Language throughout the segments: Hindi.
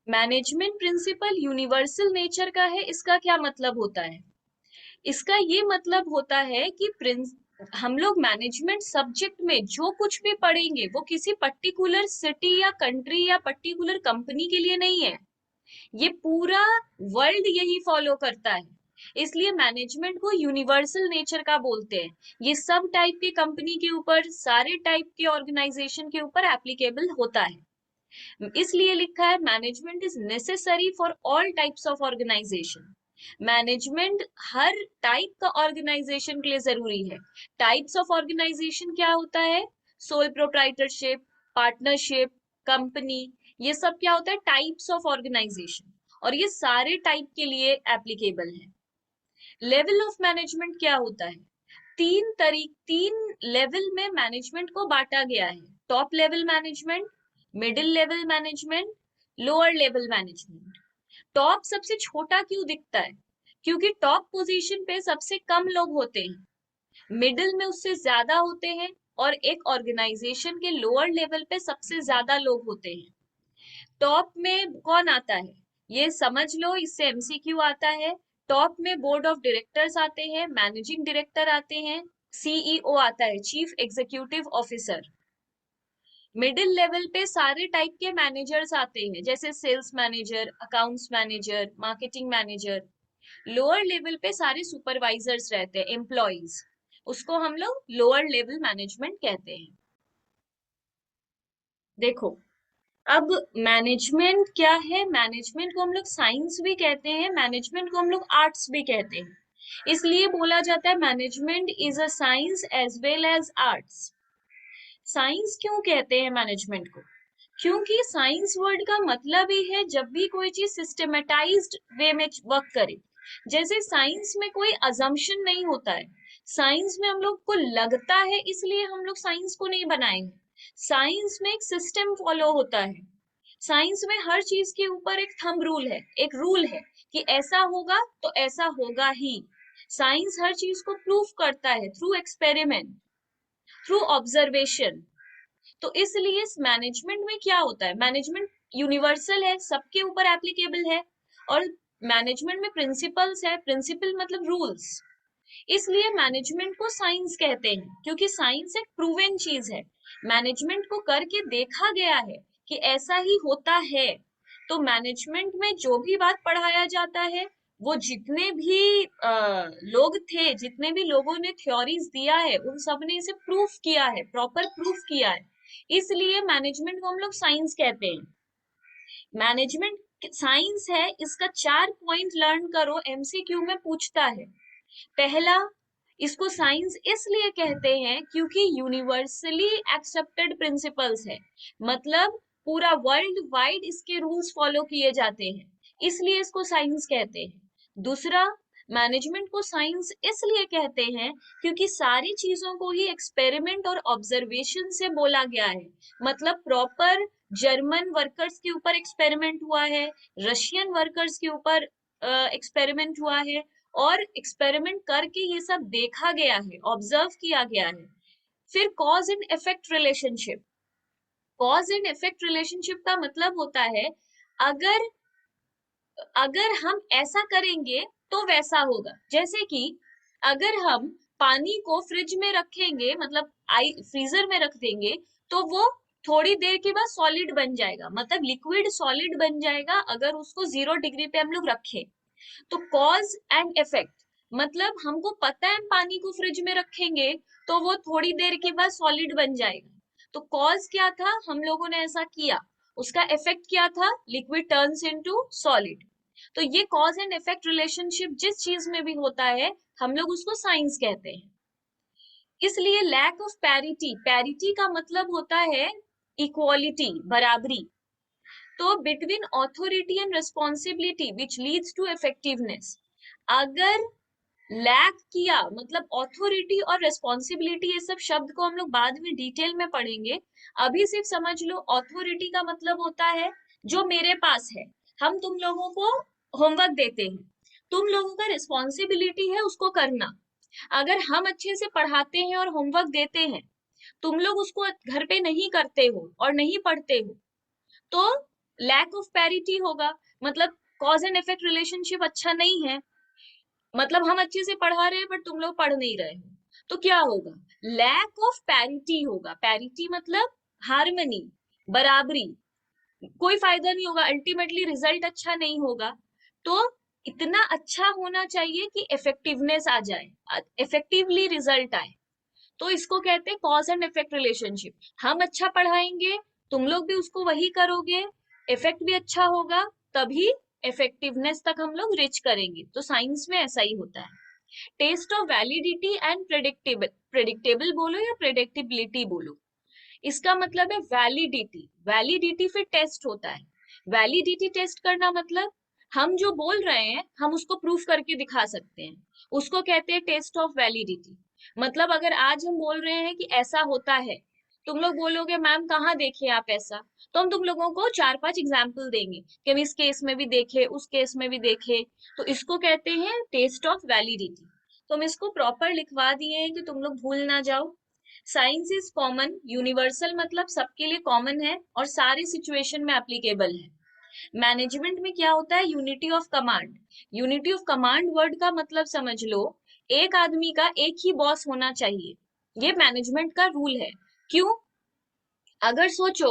मैनेजमेंट प्रिंसिपल यूनिवर्सल नेचर का है, इसका क्या मतलब होता है? इसका ये मतलब होता है कि हम लोग मैनेजमेंट सब्जेक्ट में जो कुछ भी पढ़ेंगे वो किसी पर्टिकुलर सिटी या कंट्री या पर्टिकुलर कंपनी के लिए नहीं है। ये पूरा वर्ल्ड यही फॉलो करता है। इसलिए मैनेजमेंट को यूनिवर्सल नेचर का बोलते हैं। ये सब टाइप की कंपनी के ऊपर, सारे टाइप के ऑर्गेनाइजेशन के ऊपर एप्लीकेबल होता है। इसलिए लिखा है management is necessary for all types of organisation. Management हर टाइप का ऑर्गेनाइजेशन के लिए जरूरी है। टाइप्स ऑफ ऑर्गेनाइजेशन क्या होता है? सोल प्रोप्राइटरशिप, पार्टनरशिप, कंपनी, ये सब क्या होता है? Types of organisation. और ये सारे टाइप के लिए एप्लीकेबल है। लेवल ऑफ मैनेजमेंट क्या होता है? तीन लेवल में मैनेजमेंट को बांटा गया है। Top level management, middle level management, lower level management. Top सबसे छोटा क्यों दिखता है? क्योंकि टॉप पोजीशन पे सबसे कम लोग होते हैं, मिडिल में उससे ज्यादा होते हैं, और एक ऑर्गेनाइजेशन के लोअर लेवल पे सबसे ज्यादा लोग होते हैं। टॉप में कौन आता है? ये समझ लो, इससे एमसीक्यू आता है। टॉप में बोर्ड ऑफ डायरेक्टर्स आते हैं, मैनेजिंग डायरेक्टर आते हैं, सीईओ आता है, chief executive officer. Middle level पे सारे टाइप के मैनेजर्स आते हैं, जैसे sales manager, accounts manager, marketing manager. Lower level पे सारे सुपरवाइजर्स रहते हैं, एम्प्लॉइज। उसको हम लोग लोअर लेवल मैनेजमेंट कहते हैं। देखो, अब मैनेजमेंट क्या है? मैनेजमेंट को हम लोग साइंस भी कहते हैं, मैनेजमेंट को हम लोग आर्ट्स भी कहते हैं। इसलिए बोला जाता है management is a science as well as arts. Science क्यों कहते हैं मैनेजमेंट को? क्योंकि साइंस वर्ड का मतलब ही है जब भी कोई चीज सिस्टमेटाइज्ड वे में वर्क करे। जैसे साइंस में कोई अजम्पशन नहीं होता है। साइंस में हम लोग को लगता है इसलिए हम लोग साइंस को नहीं बनाएंगे। साइंस में एक सिस्टम फॉलो होता है। साइंस में हर चीज के ऊपर एक थंब रूल है, एक रूल है कि ऐसा होगा तो ऐसा होगा ही। साइंस हर चीज को प्रूफ करता है थ्रू एक्सपेरिमेंट, थ्रू ऑब्जर्वेशन। तो इसलिए इस मैनेजमेंट में क्या होता है? मैनेजमेंट यूनिवर्सल है, सबके ऊपर एप्लीकेबल है। और मैनेजमेंट में प्रिंसिपल्स है, प्रिंसिपल मतलब रूल्स। इसलिए मैनेजमेंट को साइंस कहते हैं, क्योंकि साइंस एक प्रूवन चीज है। मैनेजमेंट को करके देखा गया है कि ऐसा ही होता है। तो मैनेजमेंट में जो भी बात पढ़ाया जाता है, वो जितने भी लोग थे, जितने भी लोगों ने थ्योरीज दिया है, उन सब ने इसे प्रूफ किया है, प्रॉपर प्रूफ किया है। इसलिए मैनेजमेंट को हम लोग साइंस कहते हैं। मैनेजमेंट साइंस है, इसका 4 पॉइंट लर्न करो, एमसीक्यू में पूछता है। पहला, इसको साइंस इसलिए कहते हैं क्योंकि यूनिवर्सली एक्सेप्टेड प्रिंसिपल्स है। मतलब पूरा वर्ल्ड वाइड इसके रूल्स फॉलो किए जाते हैं, इसलिए इसको साइंस कहते हैं। दूसरा, मैनेजमेंट को साइंस इसलिए कहते हैं क्योंकि सारी चीजों को ही एक्सपेरिमेंट और ऑब्जर्वेशन से बोला गया है। मतलब प्रॉपर जर्मन वर्कर्स के ऊपर एक्सपेरिमेंट हुआ है, रशियन वर्कर्स के ऊपर एक्सपेरिमेंट हुआ है, और एक्सपेरिमेंट करके ये सब देखा गया है, ऑब्जर्व किया गया है। फिर cause and effect relationship. Cause and effect relationship का मतलब होता है, अगर अगर हम ऐसा करेंगे तो वैसा होगा। जैसे कि अगर हम पानी को फ्रिज में रखेंगे, मतलब आई फ्रीजर में रख देंगे, तो वो थोड़ी देर के बाद सॉलिड बन जाएगा, मतलब लिक्विड सॉलिड बन जाएगा अगर उसको 0 डिग्री पे हम लोग रखें। तो कॉज एंड इफेक्ट मतलब हमको पता है हम पानी को फ्रिज में रखेंगे तो वो थोड़ी देर के बाद सॉलिड बन जाएगा। तो कॉज क्या था? हम लोगों ने ऐसा किया। उसका इफेक्ट क्या था? Liquid turns into solid. तो ये कॉज एंड इफेक्ट रिलेशनशिप जिस चीज में भी होता है, हम लोग उसको साइंस कहते हैं। इसलिए लैक ऑफ पैरिटी, पैरिटी का मतलब होता है इक्वालिटी, बराबरी। तो between authority and responsibility which leads to effectiveness. अगर लैक किया, मतलब ऑथोरिटी और रिस्पॉन्सिबिलिटी, ये सब शब्द को हम लोग बाद में डिटेल में पढ़ेंगे। अभी सिर्फ समझ लो, ऑथोरिटी का मतलब होता है जो मेरे पास है। हम तुम लोगों को होमवर्क देते हैं, तुम लोगों का रिस्पॉन्सिबिलिटी है उसको करना। अगर हम अच्छे से पढ़ाते हैं और होमवर्क देते हैं, तुम लोग उसको घर पे नहीं करते हो और नहीं पढ़ते हो, तो लैक ऑफ पैरिटी होगा, मतलब कॉज एंड इफेक्ट रिलेशनशिप अच्छा नहीं है, मतलब हम अच्छे से पढ़ा रहे हैं बट तुम लोग पढ़ नहीं रहे हो, तो क्या होगा, लैक ऑफ पैरिटी होगा। पैरिटी मतलब हार्मनी, बराबरी, कोई फायदा नहीं होगा, अल्टीमेटली रिजल्ट अच्छा नहीं होगा। तो इतना अच्छा होना चाहिए कि इफेक्टिवनेस आ जाए, इफेक्टिवली रिजल्ट आए, तो इसको कहते हैं कॉज एंड इफेक्ट रिलेशनशिप। हम अच्छा पढ़ाएंगे, तुम लोग भी उसको वही करोगे, इफेक्ट भी अच्छा होगा, तभी इफेक्टिवनेस तक हम लोग रिच करेंगे। तो साइंस में ऐसा ही होता है। Test of validity and predictable, predictable बोलो या प्रेडिक्टेबिलिटी बोलो, इसका मतलब है वैलिडिटी। वैलिडिटी फिर टेस्ट होता है, वैलिडिटी टेस्ट करना मतलब हम जो बोल रहे हैं हम उसको प्रूफ करके दिखा सकते हैं, उसको कहते हैं टेस्ट ऑफ वैलिडिटी। मतलब अगर आज हम बोल रहे हैं कि ऐसा होता है, तुम लोग बोलोगे मैम कहाँ देखे आप ऐसा, तो हम तुम लोगों को 4-5 एग्जाम्पल देंगे कि हम इस केस में भी देखे, उस केस में भी देखे, तो इसको कहते हैं टेस्ट ऑफ वैलिडिटी। तो हम इसको प्रॉपर लिखवा दिए हैं कि तुम लोग भूल ना जाओ। साइंस इज कॉमन, यूनिवर्सल मतलब सबके लिए कॉमन है और सारे सिचुएशन में एप्लीकेबल है। मैनेजमेंट में क्या होता है, unity of command. Unity of command word का मतलब समझ लो, एक आदमी का एक ही बॉस होना चाहिए, ये मैनेजमेंट का रूल है। क्यों, अगर सोचो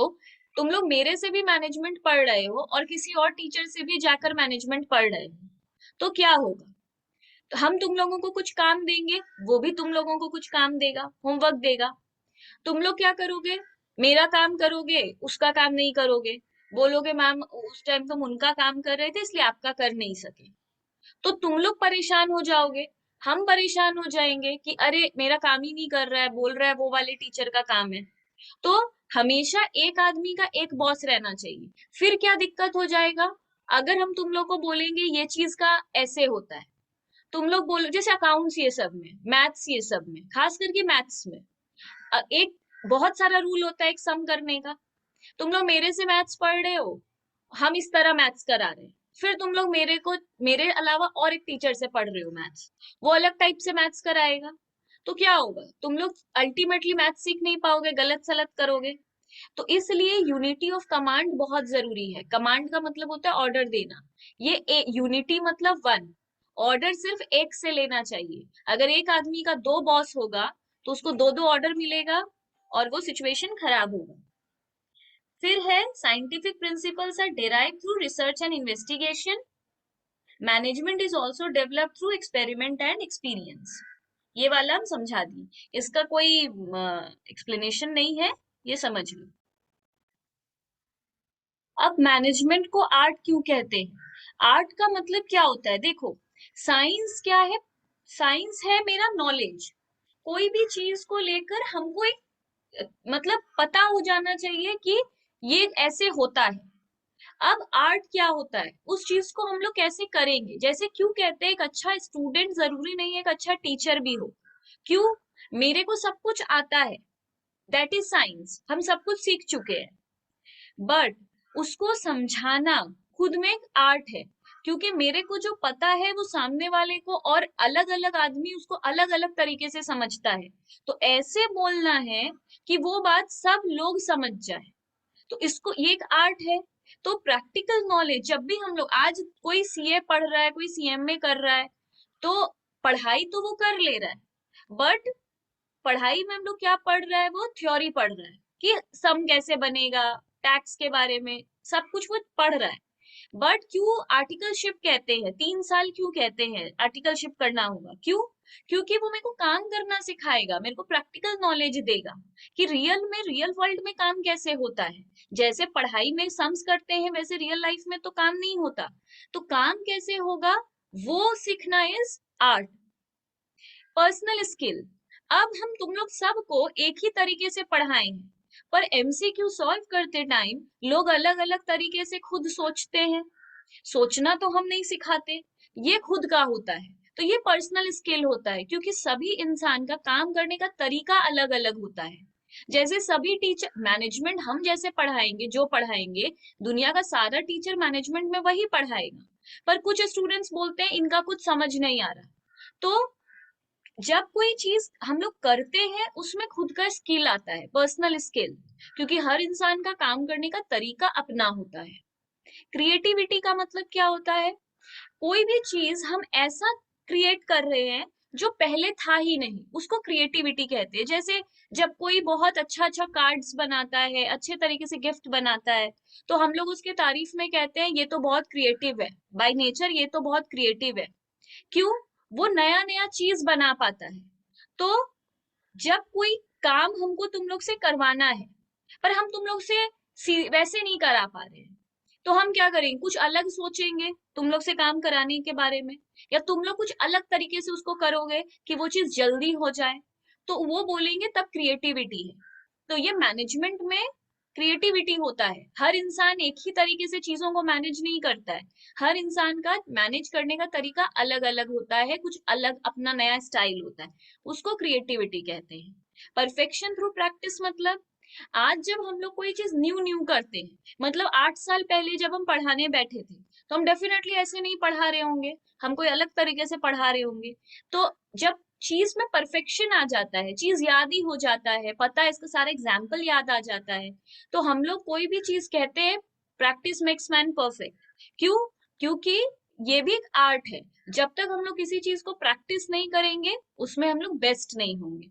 तुम लोग मेरे से भी मैनेजमेंट पढ़ रहे हो और किसी और टीचर से भी जाकर मैनेजमेंट पढ़ रहे हो, तो क्या होगा, तो हम तुम लोगों को कुछ काम देंगे, वो भी तुम लोगों को कुछ काम देगा, होमवर्क देगा, तुम लोग क्या करोगे, मेरा काम करोगे, उसका काम नहीं करोगे, बोलोगे मैम उस टाइम तुम उनका काम कर रहे थे इसलिए आपका कर नहीं सके, तो तुम लोग परेशान हो जाओगे, हम परेशान हो जाएंगे कि अरे मेरा काम ही नहीं कर रहा है, बोल रहा है वो वाले टीचर का काम है। तो हमेशा एक आदमी का एक बॉस रहना चाहिए। फिर क्या दिक्कत हो जाएगा, अगर हम तुम लोग को बोलेंगे ये चीज का ऐसे होता है, तुम लोग बोलो जैसे अकाउंट्स ये सब में, मैथ्स ये सब में, खास करके मैथ्स में एक बहुत सारा रूल होता है एक सम करने का, तुम लोग मेरे से मैथ्स पढ़ रहे हो, हम इस तरह मैथ्स करा रहे हैं, फिर तुम लोग मेरे को, मेरे अलावा और एक टीचर से पढ़ रहे हो मैथ्स, वो अलग टाइप से मैथ्स कराएगा, तो क्या होगा, तुम लोग अल्टीमेटली मैथ्स सीख नहीं पाओगे, गलत सलत करोगे। तो इसलिए यूनिटी ऑफ कमांड बहुत जरूरी है। कमांड का मतलब होता है ऑर्डर देना, ये यूनिटी मतलब वन, ऑर्डर सिर्फ एक से लेना चाहिए। अगर एक आदमी का दो बॉस होगा तो उसको दो दो ऑर्डर मिलेगा और वो सिचुएशन खराब होगा। फिर है scientific principles are derived through research and investigation, management is also developed through experiment and experience. ये वाला हम समझा दिए, इसका कोई एक्सप्लेनेशन नहीं है, ये समझ लो। अब मैनेजमेंट को आर्ट क्यों कहते हैं, आर्ट का मतलब क्या होता है, देखो साइंस क्या है, साइंस है मेरा नॉलेज, कोई भी चीज को लेकर हमको एक मतलब पता हो जाना चाहिए कि ये ऐसे होता है। अब आर्ट क्या होता है, उस चीज को हम लोग कैसे करेंगे, जैसे क्यों कहते हैं एक अच्छा स्टूडेंट जरूरी नहीं है एक अच्छा टीचर भी हो, क्यों, मेरे को सब कुछ आता है, दैट इज साइंस, हम सब कुछ सीख चुके हैं, बट उसको समझाना खुद में एक आर्ट है, क्योंकि मेरे को जो पता है वो सामने वाले को और अलग अलग आदमी उसको अलग अलग तरीके से समझता है, तो ऐसे बोलना है कि वो बात सब लोग समझ जाए, तो इसको ये एक आर्ट है। तो प्रैक्टिकल नॉलेज जब भी हम लोग, आज कोई सीए पढ़ रहा है, कोई सीएमए कर रहा है, तो पढ़ाई तो वो कर ले रहा है, बट पढ़ाई में हम लोग क्या पढ़ रहा है, वो थ्योरी पढ़ रहा है कि सम कैसे बनेगा, टैक्स के बारे में सब कुछ वो पढ़ रहा है। बट क्यों आर्टिकलशिप कहते हैं, 3 साल क्यों कहते हैं आर्टिकलशिप करना होगा, क्यों, क्योंकि वो मेरे को काम करना सिखाएगा, मेरे को प्रैक्टिकल नॉलेज देगा कि रियल में, रियल वर्ल्ड में काम कैसे होता है। जैसे पढ़ाई में सम्स करते हैं वैसे रियल लाइफ में तो काम नहीं होता, तो काम कैसे होगा वो सीखना इज आर्ट। पर्सनल स्किल, अब हम तुम लोग सबको एक ही तरीके से पढ़ाएंगे, पर एमसीक्यू सॉल्व करते टाइम लोग अलग अलग तरीके से खुद सोचते हैं, सोचना तो हम नहीं सिखाते, ये खुद का होता है, तो ये पर्सनल स्किल होता है, क्योंकि सभी इंसान का काम करने का तरीका अलग अलग होता है। जैसे सभी टीचर मैनेजमेंट हम जैसे पढ़ाएंगे, जो पढ़ाएंगे दुनिया का सारा टीचर मैनेजमेंट में वही पढ़ाएगा, पर कुछ स्टूडेंट्स बोलते हैं इनका कुछ समझ नहीं आ रहा। तो जब कोई चीज हम लोग करते हैं उसमें खुद का स्किल आता है, पर्सनल स्किल, क्योंकि हर इंसान का काम करने का तरीका अपना होता है। क्रिएटिविटी का मतलब क्या होता है? कोई भी चीज हम ऐसा क्रिएट कर रहे हैं जो पहले था ही नहीं, उसको क्रिएटिविटी कहते हैं। जैसे जब कोई बहुत अच्छा अच्छा कार्ड्स बनाता है, अच्छे तरीके से गिफ्ट बनाता है, तो हम लोग उसके तारीफ में कहते हैं ये तो बहुत क्रिएटिव है, बाय नेचर ये तो बहुत क्रिएटिव है। क्यों? वो नया नया चीज बना पाता है। तो जब कोई काम हमको तुम लोग से करवाना है, पर हम तुम लोग से वैसे नहीं करा पा रहे हैं, तो हम क्या करेंगे? कुछ अलग सोचेंगे तुम लोग से काम कराने के बारे में, या तुम लोग कुछ अलग तरीके से उसको करोगे कि वो चीज जल्दी हो जाए, तो वो बोलेंगे तब क्रिएटिविटी है। तो ये मैनेजमेंट में क्रिएटिविटी होता है। हर इंसान एक ही तरीके से चीजों को मैनेज नहीं करता है। हर इंसान का मैनेज करने का तरीका अलग अलग होता है, कुछ अलग अपना नया स्टाइल होता है, उसको क्रिएटिविटी कहते हैं। परफेक्शन थ्रू प्रैक्टिस मतलब, आज जब हम लोग कोई चीज न्यू न्यू करते हैं, मतलब 8 साल पहले जब हम पढ़ाने बैठे थे, तो हम डेफिनेटली ऐसे नहीं पढ़ा रहे होंगे, हम कोई अलग तरीके से पढ़ा रहे होंगे। तो जब चीज में परफेक्शन आ जाता है, चीज याद ही हो जाता है, पता है, इसका सारा एग्जाम्पल याद आ जाता है, तो हम लोग कोई भी चीज कहते हैं प्रैक्टिस मेक्स मैन परफेक्ट। क्यों? क्योंकि ये भी एक आर्ट है। जब तक हम लोग किसी चीज को प्रैक्टिस नहीं करेंगे, उसमें हम लोग बेस्ट नहीं होंगे।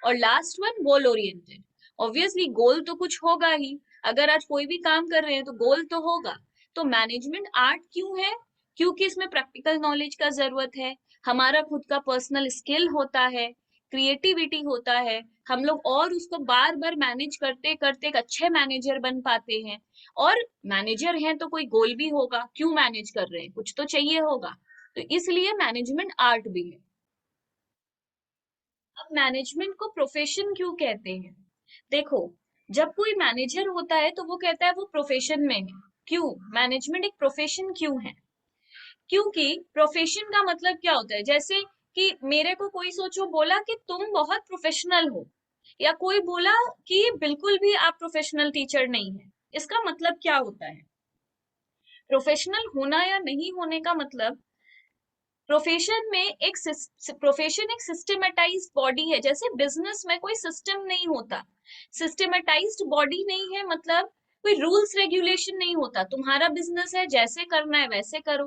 और last one, goal oriented. Obviously goal तो कुछ होगा ही, अगर आज कोई भी काम कर रहे हैं तो गोल तो होगा। तो मैनेजमेंट आर्ट क्यों है? क्योंकि इसमें प्रैक्टिकल नॉलेज का जरूरत है, हमारा खुद का पर्सनल स्किल होता है, क्रिएटिविटी होता है, हम लोग और उसको बार बार मैनेज करते करते एक अच्छे मैनेजर बन पाते हैं। और मैनेजर हैं तो कोई गोल भी होगा, क्यों मैनेज कर रहे हैं, कुछ तो चाहिए होगा। तो इसलिए मैनेजमेंट आर्ट भी है। अब मैनेजमेंट को प्रोफेशन क्यों कहते हैं? देखो, जब कोई मैनेजर होता है तो वो कहता है वो प्रोफेशन में है। क्यों मैनेजमेंट एक प्रोफेशन क्यों है? क्योंकि प्रोफेशन का मतलब क्या होता है? जैसे कि मेरे को कोई सोचो बोला कि तुम बहुत प्रोफेशनल हो, या कोई बोला कि बिल्कुल भी आप प्रोफेशनल टीचर नहीं है, इसका मतलब क्या होता है? प्रोफेशनल होना या नहीं होने का मतलब, प्रोफेशन में एक प्रोफेशन एक सिस्टमेटाइज्ड बॉडी है। जैसे बिजनेस में कोई सिस्टम नहीं होता, सिस्टमेटाइज्ड बॉडी नहीं है, मतलब कोई रूल्स रेगुलेशन नहीं होता, तुम्हारा बिजनेस है, जैसे करना है वैसे करो।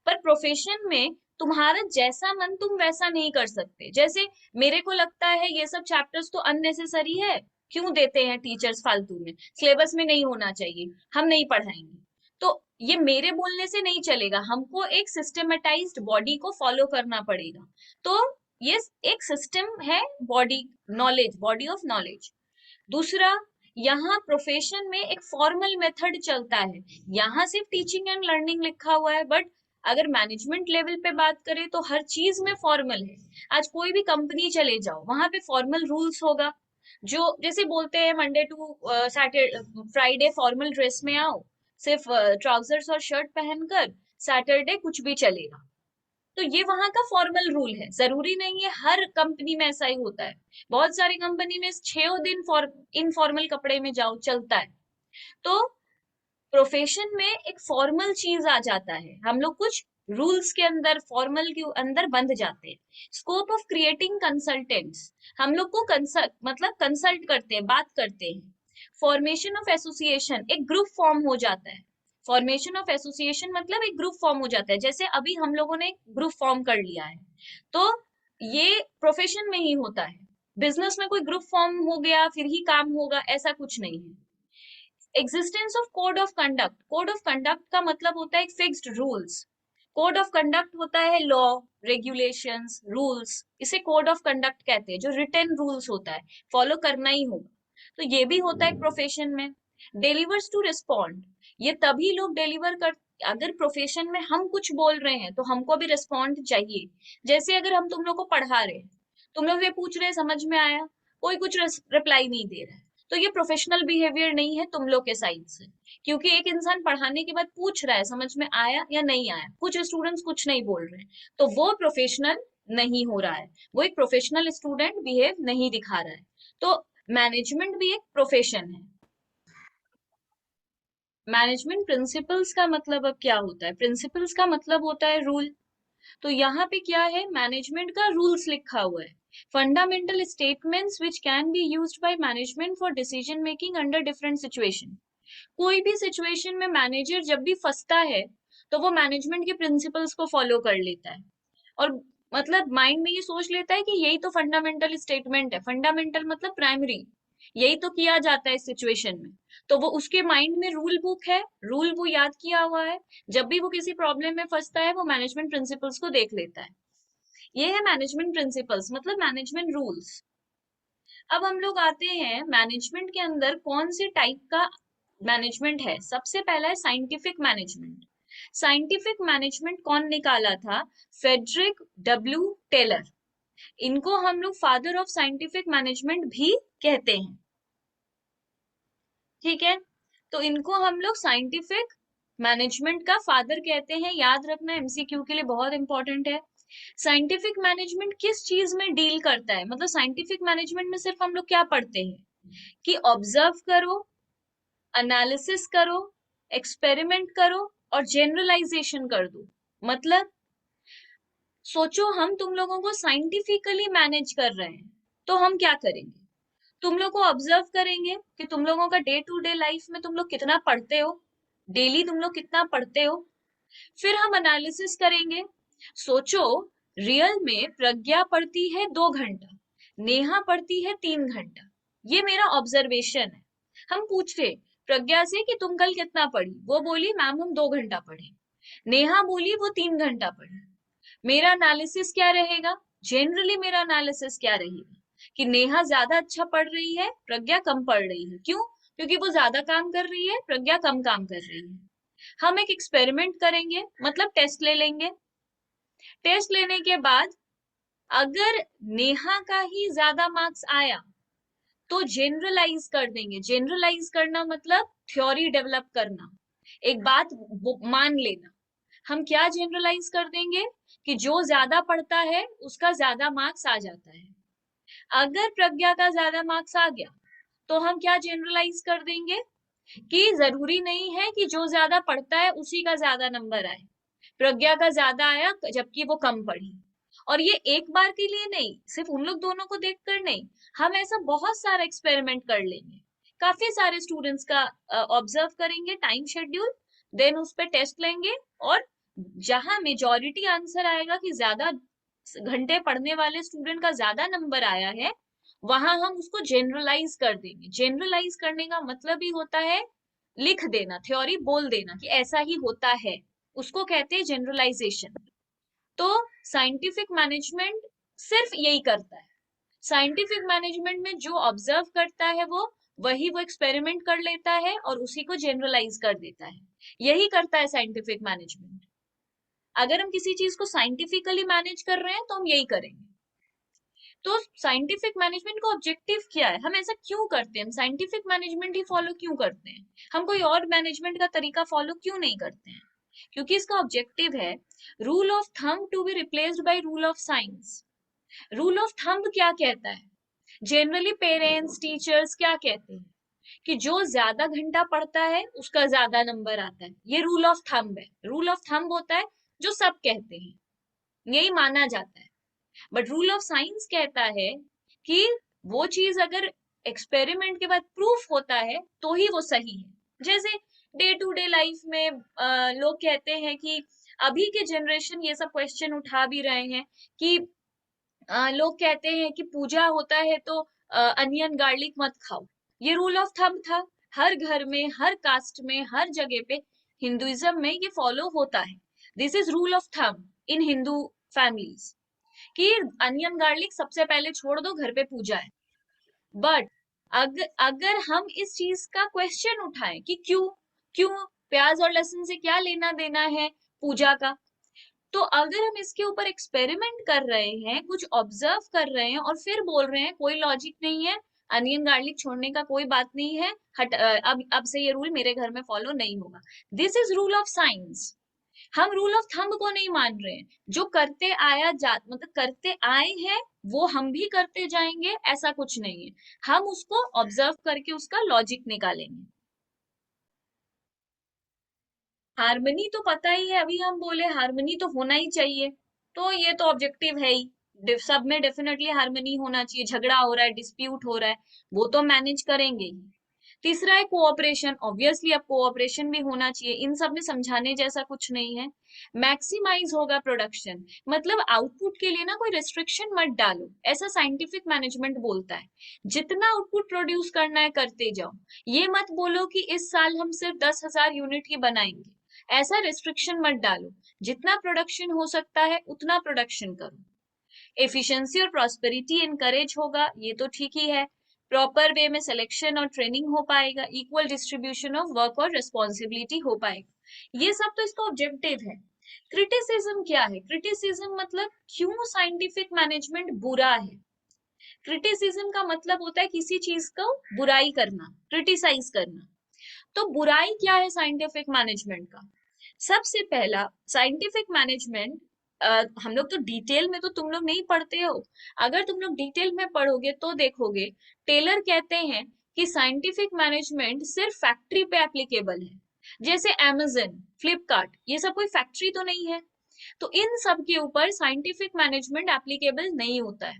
पर प्रोफेशन में तुम्हारा जैसा मन तुम वैसा नहीं कर सकते। जैसे मेरे को लगता है ये सब चैप्टर्स तो अननेसेसरी है, क्यों देते हैं टीचर्स फालतू में, सिलेबस में नहीं होना चाहिए, हम नहीं पढ़ाएंगे। तो ये मेरे बोलने से नहीं चलेगा, हमको एक सिस्टमेटाइज्ड बॉडी को फॉलो करना पड़ेगा। तो ये एक सिस्टम है, body knowledge, body of knowledge. दूसरा, यहाँ प्रोफेशन में एक फॉर्मल मेथड चलता है, यहाँ सिर्फ टीचिंग एंड लर्निंग लिखा हुआ है, बट अगर मैनेजमेंट लेवल पे बात करें तो हर चीज में फॉर्मल है। आज कोई भी कंपनी चले जाओ, वहां पे फॉर्मल रूल्स होगा। जो जैसे बोलते हैं Monday to Saturday Friday formal dress में आओ, सिर्फ ट्राउजर्स और शर्ट पहनकर, सैटरडे कुछ भी चलेगा। तो ये वहां का फॉर्मल रूल है, जरूरी नहीं है हर कंपनी में ऐसा ही होता है। बहुत सारी कंपनी में 6 दिन इनफॉर्मल कपड़े में जाओ चलता है। तो प्रोफेशन में एक फॉर्मल चीज आ जाता है, हम लोग कुछ रूल्स के अंदर, फॉर्मल के अंदर बंध जाते हैं। स्कोप ऑफ क्रिएटिंग कंसल्टेंट्स, हम लोग को कंसल्ट मतलब कंसल्ट करते हैं, बात करते हैं। फॉर्मेशन ऑफ एसोसिएशन, एक ग्रुप फॉर्म हो जाता है। फॉर्मेशन ऑफ एसोसिएशन मतलब एक ग्रुप फॉर्म हो जाता है, जैसे अभी हम लोगों ने एक ग्रुप फॉर्म कर लिया है, तो ये प्रोफेशन में ही होता है। बिजनेस में कोई ग्रुप फॉर्म हो गया फिर ही काम होगा, ऐसा कुछ नहीं है। Existence of code of conduct, code of conduct का मतलब होता है एक fixed rules. Code of conduct होता है लॉ, रेगुलेशंस, रूल्स, इसे कोड ऑफ कंडक्ट कहते हैं, जो रिटन रूल्स होता है, फॉलो करना ही होगा। तो ये भी होता है प्रोफेशन में। डिलीवर्स टू रिस्पॉन्ड, ये तभी लोग डिलीवर कर, अगर प्रोफेशन में हम कुछ बोल रहे हैं तो हमको भी रिस्पॉन्ड चाहिए। जैसे अगर हम तुम लोग को पढ़ा रहे हैं, तुम लोग ये पूछ रहे हैं समझ में आया, कोई कुछ रिप्लाई नहीं दे रहा है, तो ये प्रोफेशनल बिहेवियर नहीं है तुम लोग के साइड से। क्योंकि एक इंसान पढ़ाने के बाद पूछ रहा है समझ में आया या नहीं आया, कुछ स्टूडेंट्स कुछ नहीं बोल रहे हैं, तो वो प्रोफेशनल नहीं हो रहा है, वो एक प्रोफेशनल स्टूडेंट बिहेव नहीं दिखा रहा है। तो मैनेजमेंट भी एक प्रोफेशन है। मैनेजमेंट प्रिंसिपल्स का मतलब अब क्या होता है? प्रिंसिपल्स का मतलब होता है रूल। तो यहाँ पे क्या है, मैनेजमेंट का रूल्स लिखा हुआ है। Fundamental statements which can be used by management for decision making under different situation. कोई भी सिचुएशन में मैनेजर जब भी फंसता है तो वो मैनेजमेंट के प्रिंसिपल्स को फॉलो कर लेता है, और मतलब माइंड में ये सोच लेता है कि यही तो फंडामेंटल स्टेटमेंट है, फंडामेंटल मतलब प्राइमरी, यही तो किया जाता है इस सिचुएशन में। तो वो उसके माइंड में रूल बुक है, रूल वो याद किया हुआ है, जब भी वो किसी प्रॉब्लम में फंसता है वो मैनेजमेंट प्रिंसिपल्स को देख लेता है। ये है मैनेजमेंट प्रिंसिपल्स, मतलब मैनेजमेंट रूल्स। अब हम लोग आते हैं मैनेजमेंट के अंदर कौन सी टाइप का मैनेजमेंट है। सबसे पहला है साइंटिफिक मैनेजमेंट। साइंटिफिक मैनेजमेंट कौन निकाला था? Frederick W Taylor. इनको हम लोग फादर ऑफ साइंटिफिक मैनेजमेंट भी कहते हैं। ठीक है, तो इनको हम लोग साइंटिफिक मैनेजमेंट का फादर कहते हैं, याद रखना, एमसीक्यू के लिए बहुत इंपॉर्टेंट है। साइंटिफिक मैनेजमेंट किस चीज में डील करता है, मतलब साइंटिफिक मैनेजमेंट में सिर्फ हम लोग क्या पढ़ते हैं कि ऑब्जर्व करो, एनालिसिस करो, एक्सपेरिमेंट करो और जनरलाइजेशन कर दो। मतलब सोचो हम तुम लोगों को साइंटिफिकली मैनेज कर रहे हैं, तो हम क्या करेंगे? तुम लोग को ऑब्जर्व करेंगे कि तुम लोगों का डे टू डे लाइफ में तुम लोग कितना पढ़ते हो, डेली तुम लोग कितना पढ़ते हो। फिर हम एनालिसिस करेंगे। सोचो रियल में प्रज्ञा पढ़ती है 2 घंटा, नेहा पढ़ती है 3 घंटा, ये मेरा ऑब्जर्वेशन है। हम पूछे प्रज्ञा से कि तुम कल कितना पढ़ी, वो बोली मैम हम 2 घंटा पढ़े। नेहा बोली वो 3 घंटा पढ़ी। मेरा एनालिसिस क्या रहेगा? जनरली मेरा एनालिसिस क्या रहेगा कि नेहा ज्यादा अच्छा पढ़ रही है, प्रज्ञा कम पढ़ रही है। क्यों? क्योंकि वो ज्यादा काम कर रही है, प्रज्ञा कम काम कर रही है। हम एक एक्सपेरिमेंट करेंगे, मतलब टेस्ट ले लेंगे। टेस्ट लेने के बाद अगर नेहा का ही ज्यादा मार्क्स आया तो जनरलाइज कर देंगे। जनरलाइज करना मतलब थ्योरी डेवलप करना, एक बात मान लेना। हम क्या जनरलाइज कर देंगे कि जो ज्यादा पढ़ता है उसका ज्यादा मार्क्स आ जाता है। अगर प्रज्ञा का ज्यादा मार्क्स आ गया तो हम क्या जनरलाइज कर देंगे कि जरूरी नहीं है कि जो ज्यादा पढ़ता है उसी का ज्यादा नंबर आए। प्रज्ञा का ज्यादा आया जबकि वो कम पढ़ी। और ये एक बार के लिए नहीं, सिर्फ उन लोग दोनों को देखकर नहीं, हम ऐसा बहुत सारा एक्सपेरिमेंट कर लेंगे, काफी सारे स्टूडेंट्स का ऑब्जर्व करेंगे, टाइम शेड्यूल, देन उस पर टेस्ट लेंगे। और जहां मेजोरिटी आंसर आएगा कि ज्यादा घंटे पढ़ने वाले स्टूडेंट का ज्यादा नंबर आया है, वहां हम उसको जनरलाइज कर देंगे। जनरलाइज करने का मतलब ही होता है लिख देना, थ्योरी बोल देना कि ऐसा ही होता है, उसको कहते हैं जनरलाइजेशन। तो साइंटिफिक मैनेजमेंट सिर्फ यही करता है। साइंटिफिक मैनेजमेंट में जो ऑब्जर्व करता है वही वो एक्सपेरिमेंट कर लेता है और उसी को जनरलाइज कर देता है। यही करता है साइंटिफिक मैनेजमेंट। अगर हम किसी चीज को साइंटिफिकली मैनेज कर रहे हैं तो हम यही करेंगे। तो साइंटिफिक मैनेजमेंट का ऑब्जेक्टिव क्या है, हम ऐसा क्यों करते हैं, हम साइंटिफिक मैनेजमेंट ही फॉलो क्यों करते हैं, हम कोई और मैनेजमेंट का तरीका फॉलो क्यों नहीं करते हैं? क्योंकि इसका ऑब्जेक्टिव है rule of thumb to be replaced by rule of science. Rule of thumb क्या कहता है? जनरली पेरेंट्स टीचर्स क्या कहते हैं कि जो ज्यादा घंटा पढ़ता है उसका ज्यादा नंबर आता है, ये रूल ऑफ थंब है। रूल ऑफ थंब होता है जो सब कहते हैं, यही माना जाता है। बट रूल ऑफ साइंस कहता है कि वो चीज अगर एक्सपेरिमेंट के बाद प्रूफ होता है तो ही वो सही है। जैसे डे टू डे लाइफ में लोग कहते हैं कि अभी के जनरेशन ये सब क्वेश्चन उठा भी रहे हैं कि लोग कहते हैं कि पूजा होता है तो अनियन गार्लिक मत खाओ। ये रूल ऑफ थंब था, हर घर में, हर कास्ट में, हर जगह पे हिंदुइज्म में ये फॉलो होता है। This is rule of thumb in Hindu families कि अनियन गार्लिक सबसे पहले छोड़ दो, घर पे पूजा है। बट अगर अगर हम इस चीज का क्वेश्चन उठाएं कि क्यों, क्यों प्याज और लहसुन से क्या लेना देना है पूजा का, तो अगर हम इसके ऊपर एक्सपेरिमेंट कर रहे हैं, कुछ ऑब्जर्व कर रहे हैं और फिर बोल रहे हैं कोई लॉजिक नहीं है, अनियन गार्लिक छोड़ने का कोई बात नहीं है, अब से ये रूल मेरे घर में फॉलो नहीं होगा, this is rule of science. हम रूल ऑफ थंब को नहीं मान रहे हैं, जो करते आया जा मतलब करते आए हैं वो हम भी करते जाएंगे, ऐसा कुछ नहीं है। हम उसको ऑब्जर्व करके उसका लॉजिक निकालेंगे। हारमनी तो पता ही है, अभी हम बोले हारमनी तो होना ही चाहिए, तो ये तो ऑब्जेक्टिव है ही। सब में डेफिनेटली हारमनी होना चाहिए, झगड़ा हो रहा है, डिस्प्यूट हो रहा है, वो तो मैनेज करेंगे ही। तीसरा है कोऑपरेशन, ऑब्वियसली अब कोऑपरेशन भी होना चाहिए, इन सब में समझाने जैसा कुछ नहीं है। मैक्सिमाइज होगा प्रोडक्शन, मतलब आउटपुट के लिए ना कोई रिस्ट्रिक्शन मत डालो, ऐसा साइंटिफिक मैनेजमेंट बोलता है। जितना आउटपुट प्रोड्यूस करना है करते जाओ, ये मत बोलो कि इस साल हम सिर्फ 10,000 यूनिट ही बनाएंगे, ऐसा रिस्ट्रिक्शन मत डालो। जितना प्रोडक्शन हो सकता है उतना प्रोडक्शन करो। एफिशिएंसी और प्रॉस्पेरिटी इनकरेज होगा, ये तो ठीक ही है। प्रॉपर वे में सिलेक्शन और ट्रेनिंग हो पाएगा, इक्वल डिस्ट्रीब्यूशन ऑफ वर्क और रिस्पॉन्सिबिलिटी हो पाएगा, ये सब तो इसका ऑब्जेक्टिव है। क्रिटिसिज्म क्या है? क्रिटिसिज्म मतलब क्यों साइंटिफिक मैनेजमेंट बुरा है। क्रिटिसिज्म का मतलब होता है किसी चीज को बुराई करना, क्रिटिसाइज करना। तो बुराई क्या है साइंटिफिक मैनेजमेंट का? सबसे पहला, साइंटिफिक मैनेजमेंट, हम लोग तो डिटेल में तो तुम लोग नहीं पढ़ते हो, अगर तुम लोग डिटेल में पढ़ोगे तो देखोगे टेलर कहते हैं कि साइंटिफिक मैनेजमेंट सिर्फ फैक्ट्री पे एप्लीकेबल है। जैसे अमेजन, फ्लिपकार्ट, ये सब कोई फैक्ट्री तो नहीं है, तो इन सब के ऊपर साइंटिफिक मैनेजमेंट एप्लीकेबल नहीं होता है।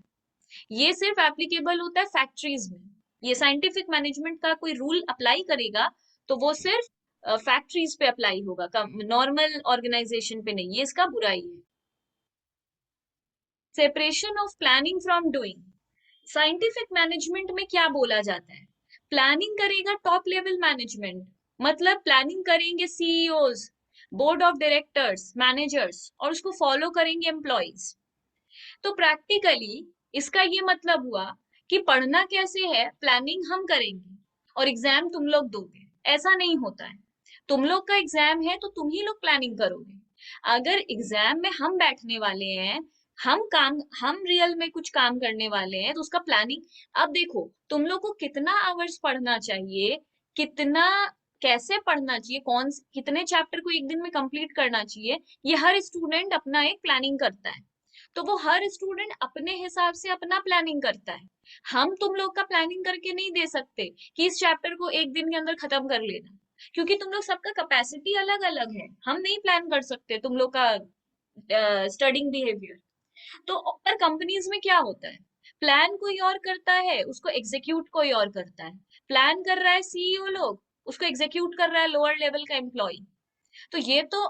ये सिर्फ एप्लीकेबल होता है फैक्ट्रीज में। ये साइंटिफिक मैनेजमेंट का कोई रूल अप्लाई करेगा तो वो सिर्फ फैक्ट्रीज पे अप्लाई होगा, नॉर्मल ऑर्गेनाइजेशन पे नहीं, ये इसका बुराई है। Separation of planning from doing, scientific management में क्या बोला जाता है? प्लानिंग करेगा टॉप लेवल मैनेजमेंट, मतलब प्लानिंग करेंगे CEOs, board of directors, managers, और उसको फॉलो करेंगे एम्प्लॉइज। तो प्रैक्टिकली इसका ये मतलब हुआ कि पढ़ना कैसे है, प्लानिंग हम करेंगे और एग्जाम तुम लोग दोगे, ऐसा नहीं होता है। तुम लोग का एग्जाम है तो तुम ही लोग प्लानिंग करोगे। अगर एग्जाम में हम बैठने वाले हैं, हम रियल में कुछ काम करने वाले हैं, तो उसका प्लानिंग, अब देखो तुम लोग को कितना आवर्स पढ़ना चाहिए, कितना, कैसे पढ़ना चाहिए, कितने चैप्टर को एक दिन में कंप्लीट करना चाहिए, ये हर स्टूडेंट अपना एक प्लानिंग करता है। तो वो हर स्टूडेंट अपने हिसाब से अपना प्लानिंग करता है। हम तुम लोग का प्लानिंग करके नहीं दे सकते कि इस चैप्टर को एक दिन के अंदर खत्म कर लेना, क्योंकि तुम लोग सबका कैपेसिटी अलग अलग है, हम नहीं प्लान कर सकते तुम लोग का स्टडिंग बिहेवियर। तो पर कंपनीज में क्या होता है, प्लान कोई और करता है, उसको एग्जीक्यूट कोई और करता है। प्लान कर रहा है सीईओ लोग, उसको एग्जीक्यूट कर रहा है लोअर लेवल का एम्प्लॉय। तो ये तो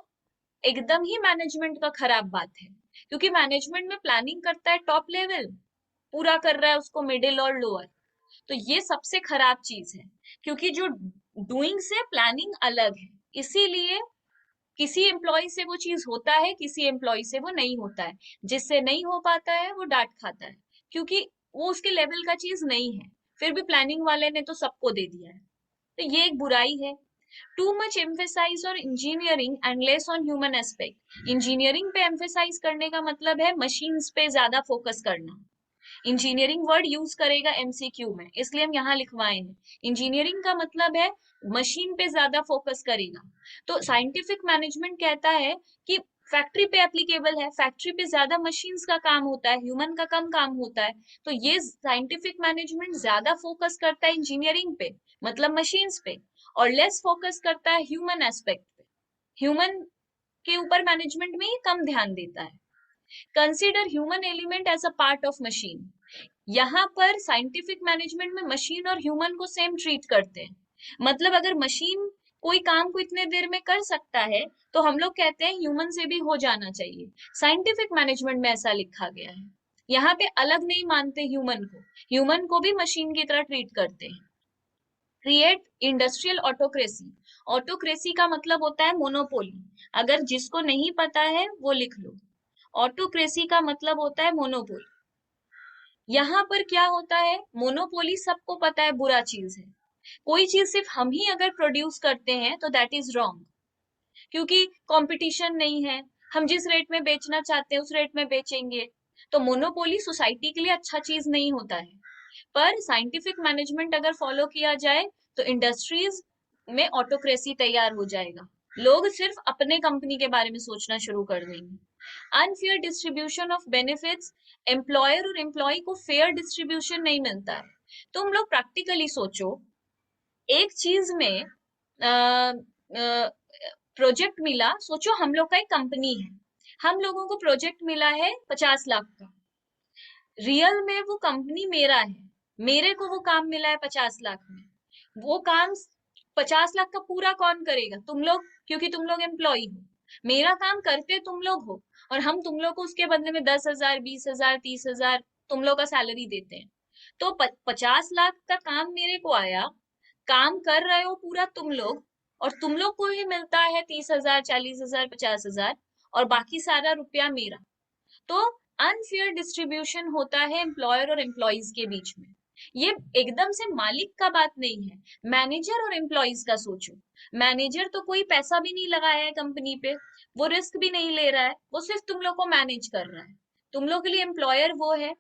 एकदम ही मैनेजमेंट का खराब बात है, क्योंकि मैनेजमेंट में प्लानिंग करता है टॉप लेवल, पूरा कर रहा है उसको मिडिल और लोअर। तो ये सबसे खराब चीज है, क्योंकि जो डूइंग से प्लानिंग अलग है, इसीलिए किसी एम्प्लॉय से वो चीज होता है, किसी एम्प्लॉय से वो नहीं होता है। जिससे नहीं हो पाता है वो डांट खाता है, क्योंकि वो उसके लेवल का चीज नहीं है, फिर भी प्लानिंग वाले ने तो सबको दे दिया है। तो ये एक बुराई है। टू मच एम्फेसाइज और engineering and less on human aspect, engineering पे एम्फेसाइज करने का मतलब है मशीन्स पे ज्यादा फोकस करना। इंजीनियरिंग वर्ड यूज करेगा एमसीक्यू में, इसलिए हम यहाँ लिखवाए हैं। इंजीनियरिंग का मतलब है मशीन पे ज्यादा फोकस करेगा। तो साइंटिफिक मैनेजमेंट कहता है कि फैक्ट्री पे एप्लीकेबल है, फैक्ट्री पे ज्यादा मशीन्स का काम होता है, ह्यूमन का कम काम होता है। तो ये साइंटिफिक मैनेजमेंट ज्यादा फोकस करता है इंजीनियरिंग पे, मतलब मशीन्स पे, और लेस फोकस करता है ह्यूमन एस्पेक्ट पे। ह्यूमन के ऊपर मैनेजमेंट में ये कम ध्यान देता है। Consider human element as a part of machine, यहाँ पर साइंटिफिक मैनेजमेंट में मशीन और ह्यूमन को सेम ट्रीट करते हैं। मतलब अगर मशीन कोई काम को इतने देर में कर सकता है, तो हम लोग कहते हैं ह्यूमन से भी हो जाना चाहिए। साइंटिफिक मैनेजमेंट में ऐसा लिखा गया है, यहाँ पे अलग नहीं मानते ह्यूमन को, ह्यूमन को भी मशीन की तरह ट्रीट करते हैं। क्रिएट इंडस्ट्रियल ऑटोक्रेसी, ऑटोक्रेसी का मतलब होता है मोनोपोली, अगर जिसको नहीं पता है वो लिख लो। ऑटोक्रेसी का मतलब होता है मोनोपोली। यहाँ पर क्या होता है, मोनोपोली सबको पता है बुरा चीज है, कोई चीज सिर्फ हम ही अगर प्रोड्यूस करते हैं तो दैट इज रॉन्ग, क्योंकि कंपटीशन नहीं है, हम जिस रेट में बेचना चाहते हैं उस रेट में बेचेंगे। तो मोनोपोली सोसाइटी के लिए अच्छा चीज नहीं होता है। पर साइंटिफिक मैनेजमेंट अगर फॉलो किया जाए तो इंडस्ट्रीज में ऑटोक्रेसी तैयार हो जाएगा, लोग सिर्फ अपने कंपनी के बारे में सोचना शुरू कर देंगे। Unfair distribution of benefits, employer और एम्प्लॉय को फेयर डिस्ट्रीब्यूशन नहीं मिलता है। तुम लोग प्रैक्टिकली सोचो, एक चीज में प्रोजेक्ट मिला, सोचो हम लोग का एक कंपनी है, हम लोगों को प्रोजेक्ट मिला है 50 लाख का, रियल में वो कंपनी मेरा है, मेरे को वो काम मिला है 50 लाख में। वो काम 50 लाख का पूरा कौन करेगा? तुम लोग, क्योंकि तुम लोग एम्प्लॉय हो। मेरा काम करते तुम लोग हो, और हम तुम लोग को उसके बदले में 10,000, 20,000, 30,000 तुम लोग का सैलरी देते हैं। तो 50 लाख का काम मेरे को आया, काम कर रहे हो पूरा तुम लोग, और तुम लोग को ही मिलता है 30,000, 40,000, 50,000, और बाकी सारा रुपया मेरा। तो अनफेयर डिस्ट्रीब्यूशन होता है एम्प्लॉयर और एम्प्लॉइज के बीच में। ये एकदम से मालिक का बात नहीं है, मैनेजर और एम्प्लॉइज का सोचो। मैनेजर तो कोई पैसा भी नहीं लगाया है कंपनी पे, वो रिस्क भी नहीं ले रहा है, वो सिर्फ तुम लोग को मैनेज कर रहा है। तुम लोग के लिए एम्प्लॉयर वो है,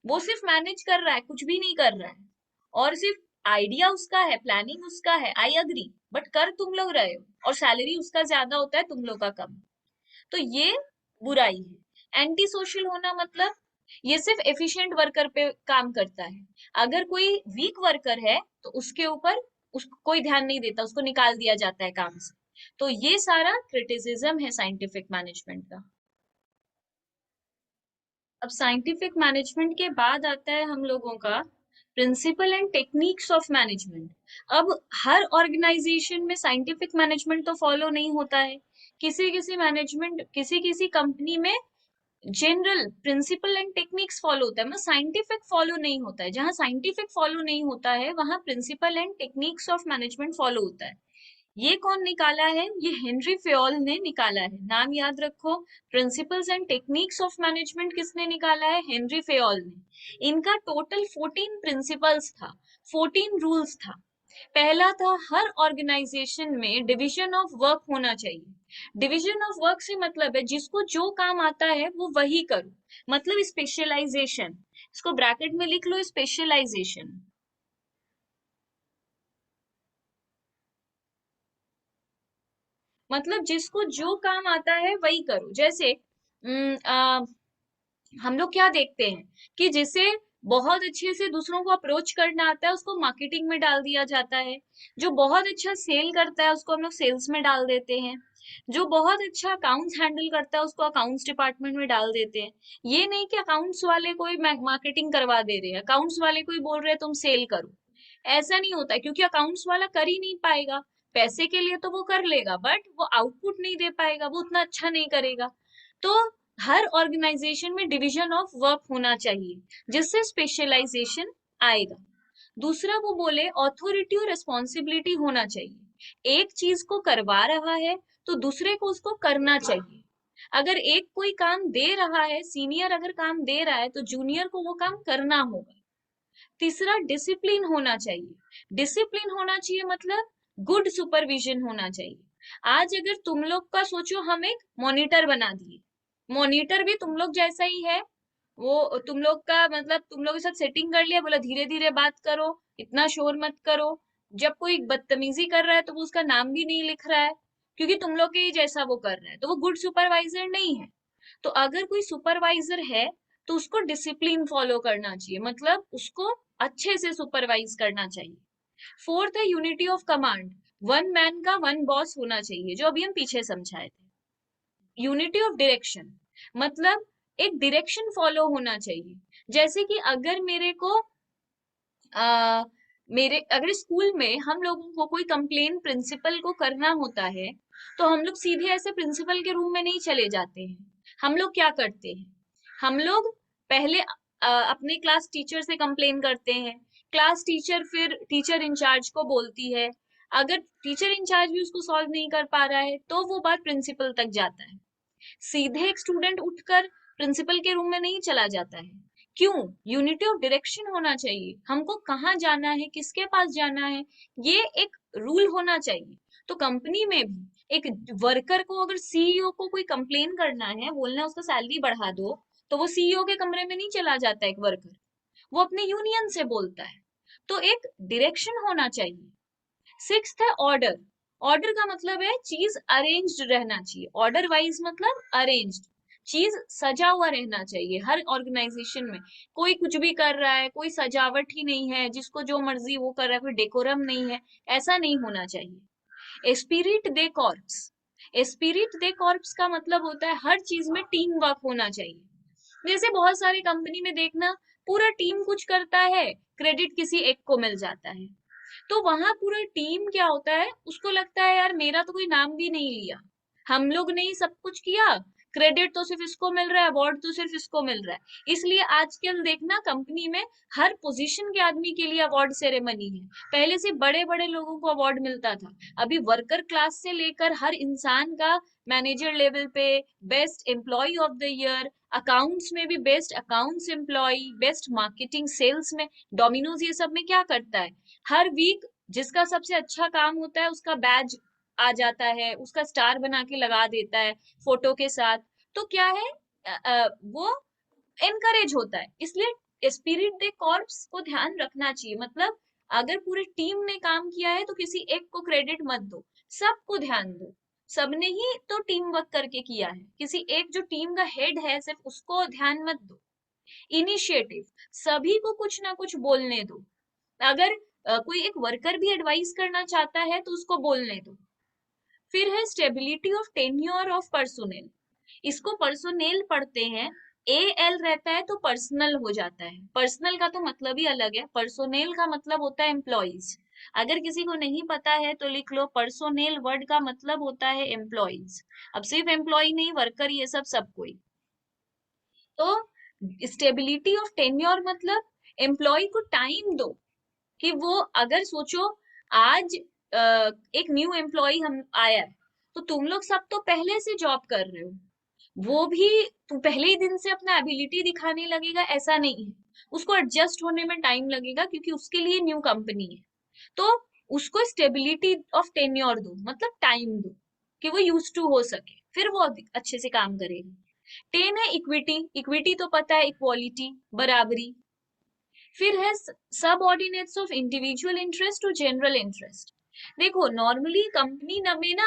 वो सिर्फ मैनेज कर रहा है, कुछ भी नहीं कर रहा है। और सिर्फ आइडिया उसका है, प्लानिंग उसका है, आई अग्री, बट कर तुम लोग रहे हो, और सैलरी उसका ज्यादा होता है, तुम लोग का कम। तो ये बुराई है। एंटी सोशल होना मतलब ये सिर्फ एफिशिएंट वर्कर पे काम करता है। अगर कोई वीक वर्कर है तो उसके ऊपर उसको कोई ध्यान नहीं देता, उसको निकाल दिया जाता है काम से। तो ये सारा क्रिटिसिज्म है साइंटिफिक मैनेजमेंट का। अब साइंटिफिक मैनेजमेंट के बाद आता है हम लोगों का principle and techniques of management. अब हर ऑर्गेनाइजेशन में साइंटिफिक मैनेजमेंट तो फॉलो नहीं होता है, किसी किसी मैनेजमेंट, किसी किसी कंपनी में general principle and techniques follow होता है, मतलब साइंटिफिक फॉलो नहीं होता है। जहां साइंटिफिक फॉलो नहीं होता है वहां principle and techniques of management follow होता है। ये कौन निकाला है? ये हेनरी फेयोल ने निकाला है, नाम याद रखो। Principles and techniques of management किसने निकाला है? हेनरी फेयोल ने। इनका टोटल 14 प्रिंसिपल्स था, 14 रूल्स था। पहला था, हर ऑर्गेनाइजेशन में डिवीजन ऑफ वर्क होना चाहिए। डिवीजन ऑफ वर्क से मतलब है जिसको जो काम आता है वो वही करो, मतलब स्पेशलाइजेशन। इसको ब्रैकेट में लिख लो, स्पेशलाइजेशन। मतलब जिसको जो काम आता है वही करो। जैसे हम लोग क्या देखते हैं कि जिसे बहुत अच्छे से दूसरों को अप्रोच करना आता है उसको मार्केटिंग में डाल दिया जाता है। जो बहुत अच्छा सेल करता है उसको हम लोग सेल्स में डाल देते हैं। जो बहुत अच्छा अकाउंट्स हैंडल करता है उसको अकाउंट्स डिपार्टमेंट में डाल देते हैं। ये नहीं कि अकाउंट्स वाले कोई मार्केटिंग करवा दे रहे हैं, अकाउंट्स वाले कोई बोल रहे हैं तुम सेल करो। ऐसा नहीं होता है, क्योंकि अकाउंट्स वाला कर ही नहीं पाएगा। पैसे के लिए तो वो कर लेगा, बट वो आउटपुट नहीं दे पाएगा, वो उतना अच्छा नहीं करेगा। तो हर ऑर्गेनाइजेशन में डिवीजन ऑफ वर्क होना चाहिए, जिससे स्पेशलाइजेशन आएगा। दूसरा वो बोले ऑथोरिटी और रिस्पॉन्सिबिलिटी होना चाहिए। एक चीज को करवा रहा है तो दूसरे को उसको करना चाहिए। अगर एक कोई काम दे रहा है, सीनियर अगर काम दे रहा है तो जूनियर को वो काम करना होगा। तीसरा डिसिप्लिन होना चाहिए। डिसिप्लिन होना चाहिए मतलब गुड सुपरविजन होना चाहिए। आज अगर तुम लोग का सोचो, हम एक मॉनिटर बना दिए, मॉनिटर भी तुम लोग जैसा ही है। वो तुम लोग का मतलब तुम लोग के साथ सेटिंग कर लिया, बोला धीरे धीरे बात करो, इतना शोर मत करो। जब कोई बदतमीजी कर रहा है तो वो उसका नाम भी नहीं लिख रहा है, क्योंकि तुम लोग के ही जैसा वो कर रहा है, तो वो गुड सुपरवाइजर नहीं है। तो अगर कोई सुपरवाइजर है तो उसको डिसिप्लिन फॉलो करना चाहिए, मतलब उसको अच्छे से सुपरवाइज करना चाहिए। फोर्थ है unity of command. One man का वन बॉस होना चाहिए, जो अभी हम पीछे समझाए थे। यूनिटी ऑफ डायरेक्शन मतलब एक डायरेक्शन फॉलो होना चाहिए। जैसे कि अगर मेरे को आ, मेरे अगर स्कूल में हम लोगों को कोई कंप्लेन प्रिंसिपल को करना होता है, तो हम लोग सीधे ऐसे प्रिंसिपल के रूम में नहीं चले जाते हैं। हम लोग क्या करते हैं? हम लोग पहले अपने क्लास टीचर से कंप्लेन करते हैं। क्लास टीचर फिर टीचर इंचार्ज को बोलती है। अगर टीचर इंचार्ज भी उसको सॉल्व नहीं कर पा रहा है तो वो बात प्रिंसिपल तक जाता है। सीधे एक स्टूडेंट उठकर प्रिंसिपल के रूम में नहीं चला जाता है। क्यों? यूनिटी ऑफ डायरेक्शन होना चाहिए, हमको कहाँ जाना है, किसके पास जाना है, ये एक रूल होना चाहिए। तो कंपनी में भी एक वर्कर को, अगर सीईओ को कोई कंप्लेन करना है, बोलना है उसका सैलरी बढ़ा दो, तो वो सीईओ के कमरे में नहीं चला जाता एक वर्कर, वो अपने यूनियन से बोलता है। तो एक डायरेक्शन होना चाहिए। सिक्स्थ है ऑर्डर। ऑर्डर का मतलब है चीज अरेंज्ड रहना चाहिए। ऑर्डर वाइज मतलब अरेंज्ड, चीज सजा हुआ रहना चाहिए। हर ऑर्गेनाइजेशन में कोई कुछ भी कर रहा है, कोई सजावट ही नहीं है, जिसको जो मर्जी वो कर रहा है, कोई डेकोरम नहीं है, ऐसा नहीं होना चाहिए। एस्पिरिट दे कॉर्प्स। एस्पिरिट दे कॉर्प्स का मतलब होता है हर चीज में टीम वर्क होना चाहिए। जैसे बहुत सारी कंपनी में देखना, पूरा टीम कुछ करता है, क्रेडिट किसी एक को मिल जाता है। तो वहां पूरा टीम क्या होता है, उसको लगता है यार मेरा तो कोई नाम भी नहीं लिया, हम लोग ने ही सब कुछ किया, क्रेडिट तो सिर्फ इसको मिल रहा है, अवार्ड तो सिर्फ इसको मिल रहा है। इसलिए आजकल देखना कंपनी में हर पोजीशन के आदमी के लिए अवार्ड सेरेमनी है। पहले से बड़े बड़े लोगों को अवार्ड मिलता था, अभी वर्कर क्लास से लेकर हर इंसान का मैनेजर लेवल पे best employee of the year, accounts में भी best accounts employee, best marketing sales में, डोमिनोज ये सब में क्या करता है, हर वीक जिसका सबसे अच्छा काम होता है उसका बैज आ जाता है, उसका स्टार बना के लगा देता है फोटो के साथ। तो क्या है, वो एनकरेज होता है। इसलिए स्पिरिट दे कॉर्प्स को ध्यान रखना चाहिए, मतलब अगर पूरी टीम ने काम किया है तो किसी एक को क्रेडिट मत दो, सबको ध्यान दो। सबने ही तो टीम वर्क करके किया है, किसी एक जो टीम का हेड है सिर्फ उसको ध्यान मत दो। इनिशिएटिव, सभी को कुछ ना कुछ बोलने दो। अगर कोई एक वर्कर भी एडवाइस करना चाहता है तो उसको बोलने दो। फिर है stability of tenure of personnel, इसको पर्सोनेल पढ़ते हैं, ए एल रहता है तो पर्सनल हो जाता है, पर्सनल का तो मतलब ही अलग है, पर्सोनेल का मतलब होता है एम्प्लॉइज। अगर किसी को नहीं पता है तो लिख लो, पर्सोनेल वर्ड का मतलब होता है एम्प्लॉइज। अब सिर्फ एम्प्लॉय नहीं, वर्कर ये सब कोई। तो स्टेबिलिटी ऑफ टेन्योर मतलब एम्प्लॉय को टाइम दो, कि वो अगर सोचो आज एक न्यू एम्प्लॉय हम आया है, तो तुम लोग सब तो पहले से जॉब कर रहे हो, वो भी तू पहले ही दिन से अपना एबिलिटी दिखाने लगेगा ऐसा नहीं है, उसको एडजस्ट होने में टाइम लगेगा क्योंकि उसके लिए न्यू कंपनी है। तो उसको स्टेबिलिटी ऑफ टेन्योर दो, मतलब टाइम दो कि वो यूज टू हो सके, फिर वो अच्छे से काम करेगा। 10 है इक्विटी, इक्विटी तो पता है इक्वालिटी, बराबरी। फिर है subordinates of individual interest to general interest. देखो नॉर्मली कंपनी में ना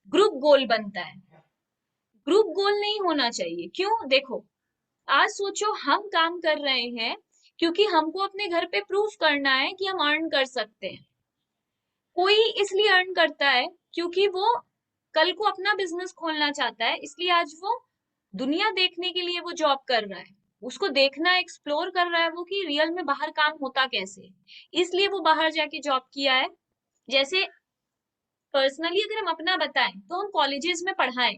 ग्रुप गोल बनता है, ग्रुप गोल नहीं होना चाहिए। क्यों, देखो आज सोचो हम काम कर रहे हैं क्योंकि हमको अपने घर पे प्रूफ करना है कि हम अर्न कर सकते हैं, कोई इसलिए अर्न करता है क्योंकि वो कल को अपना बिजनेस खोलना चाहता है, इसलिए आज वो दुनिया देखने के लिए वो जॉब कर रहा है, उसको देखना एक्सप्लोर कर रहा है वो कि रियल में बाहर काम होता कैसे है, इसलिए वो बाहर जाके जॉब किया है। जैसे पर्सनली अगर हम अपना बताएं तो हम कॉलेजेस में पढ़ाएं,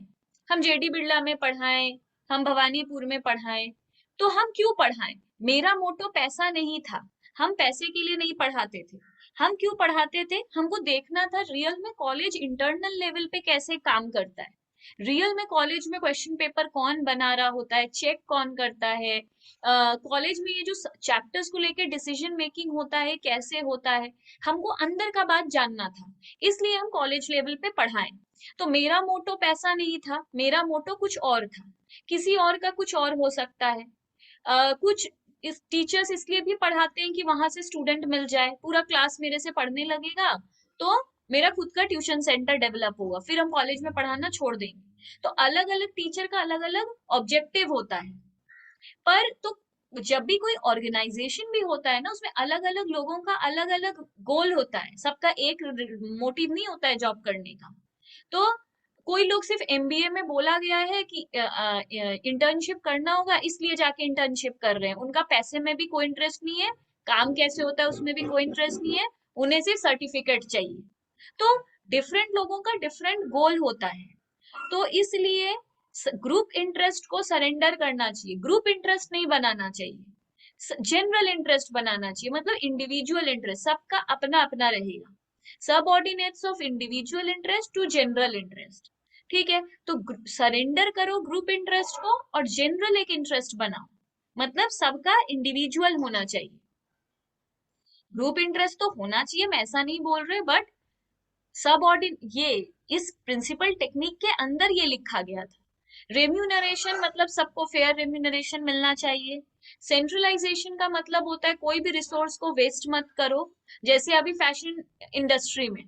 हम जेडी बिरला में पढ़ाएं, हम भवानीपुर में पढ़ाएं, तो हम क्यों पढ़ाएं, मेरा मोटो पैसा नहीं था, हम पैसे के लिए नहीं पढ़ाते थे। हम क्यों पढ़ाते थे, हमको देखना था रियल में कॉलेज इंटरनल लेवल पे कैसे काम करता है, रियल में कॉलेज में क्वेश्चन पेपर कौन बना रहा होता है, चेक कौन करता है, कॉलेज में ये जो चैप्टर्स को लेकर डिसीजन मेकिंग होता है कैसे होता है, हमको अंदर का बात जानना था, इसलिए हम कॉलेज लेवल पे पढ़ाएं। तो मेरा मोटो पैसा नहीं था, मेरा मोटो कुछ और था, किसी और का कुछ और हो सकता है। कुछ इस टीचर्स इसलिए भी पढ़ाते हैं कि वहां से स्टूडेंट मिल जाए, पूरा क्लास मेरे से पढ़ने लगेगा तो मेरा खुद का ट्यूशन सेंटर डेवलप होगा, फिर हम कॉलेज में पढ़ाना छोड़ देंगे। तो अलग अलग टीचर का अलग अलग ऑब्जेक्टिव होता है। पर तो जब भी कोई ऑर्गेनाइजेशन भी होता है ना, उसमें अलग अलग लोगों का अलग अलग गोल होता है, सबका एक मोटिव नहीं होता है जॉब करने का। तो कोई लोग सिर्फ एमबीए में बोला गया है कि इंटर्नशिप करना होगा इसलिए जाके इंटर्नशिप कर रहे हैं, उनका पैसे में भी कोई इंटरेस्ट नहीं है, काम कैसे होता है उसमें भी कोई इंटरेस्ट नहीं है, उन्हें सिर्फ सर्टिफिकेट चाहिए। तो डिफरेंट लोगों का डिफरेंट गोल होता है, तो इसलिए ग्रुप इंटरेस्ट को सरेंडर करना चाहिए, ग्रुप इंटरेस्ट नहीं बनाना चाहिए, जनरल इंटरेस्ट बनाना चाहिए, मतलब इंडिविजुअल इंटरेस्ट सबका अपना अपना रहेगा, subordinates of individual interest to general interest. ठीक है, तो सरेंडर करो ग्रुप इंटरेस्ट को और जनरल एक इंटरेस्ट बनाओ, मतलब सबका इंडिविजुअल होना चाहिए। ग्रुप इंटरेस्ट तो होना चाहिए, मैं ऐसा नहीं बोल रहे, बट ये इस प्रिंसिपल टेक्निक के अंदर ये लिखा गया था। रेम्यूनरेशन मतलब सबको फेयर रेम्यूनरेशन मिलना चाहिए। सेंट्रलाइजेशन का मतलब होता है कोई भी रिसोर्स को वेस्ट मत करो, जैसे अभी फैशन इंडस्ट्री में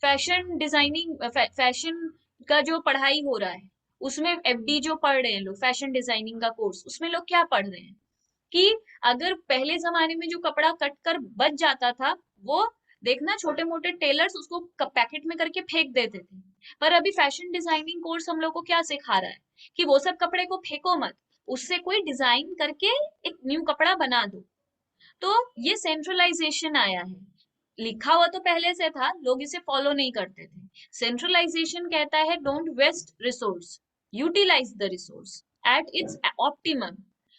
फैशन डिजाइनिंग, फैशन का जो पढ़ाई हो रहा है उसमें एफडी जो पढ़ रहे हैं लोग, फैशन डिजाइनिंग का कोर्स, उसमें लोग क्या पढ़ रहे हैं कि अगर पहले जमाने में जो कपड़ा कट कर बच जाता था, वो देखना छोटे मोटे टेलर्स उसको पैकेट में करके फेंक देते थे, पर अभी फैशन डिजाइनिंग कोर्स हम लोग को क्या सिखा रहा है कि वो सब कपड़े को फेंको मत, उससे कोई डिजाइन करके एक न्यू कपड़ा बना दो। तो ये सेंट्रलाइजेशन आया है। लिखा हुआ तो पहले से था, लोग इसे फॉलो नहीं करते थे। सेंट्रलाइजेशन कहता है don't waste resource, utilise the resource at its optimum,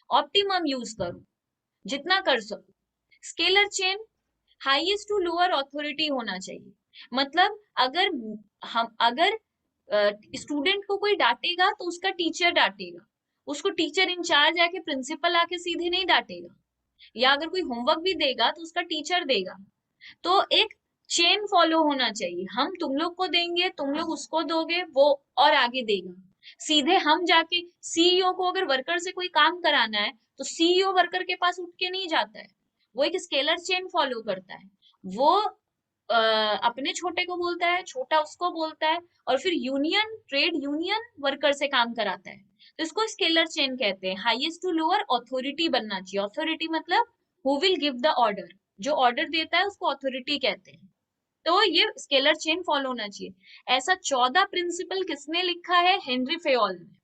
optimum use करो जितना कर सको। Scalar chain, highest to lower authority होना चाहिए। मतलब अगर अगर स्टूडेंट को कोई डांटेगा तो उसका टीचर डांटेगा, उसको टीचर इंचार्ज आके प्रिंसिपल आके सीधे नहीं डांटेगा, या अगर कोई होमवर्क भी देगा तो उसका टीचर देगा। तो एक चेन फॉलो होना चाहिए, हम तुम लोग को देंगे, तुम लोग उसको दोगे, वो और आगे देगा। सीधे हम जाके सीईओ को अगर वर्कर से कोई काम कराना है तो सीईओ वर्कर के पास उठ के नहीं जाता है, वो एक स्केलर चेन फॉलो करता है। वो अपने छोटे को बोलता है, छोटा उसको बोलता है, और फिर यूनियन, ट्रेड यूनियन वर्कर से काम कराता है। तो इसको स्केलर चेन कहते हैं। हाईएस्ट टू लोअर ऑथोरिटी बनना चाहिए। ऑथोरिटी मतलब who will give the order, जो ऑर्डर देता है उसको ऑथोरिटी कहते हैं। तो ये स्केलर चेन फॉलो होना चाहिए। ऐसा 14 प्रिंसिपल किसने लिखा है? हेनरी फेयोल ने।